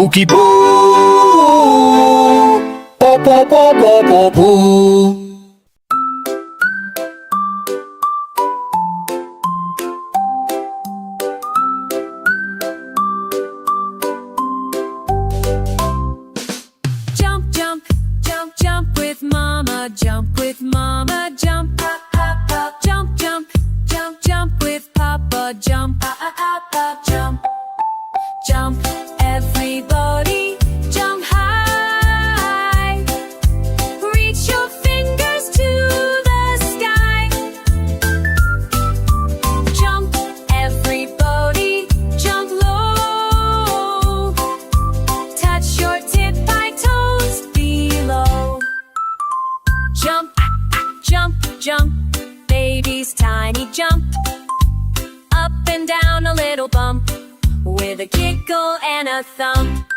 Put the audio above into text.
PookiePoo. Po po po po po poo. Jump, jump, jump, jump with mama. Jump with mama. Jump, up, up, up. Jump, jump, jump, jump with papa. Jump, up, up, up, jump. Jump, everybody, jump high. Reach your fingers to the sky. Jump, everybody, jump low. Touch your tip-by toes below. Jump, jump, jump, baby's tiny jump. Up and down a little bump, with a giggle and a thump.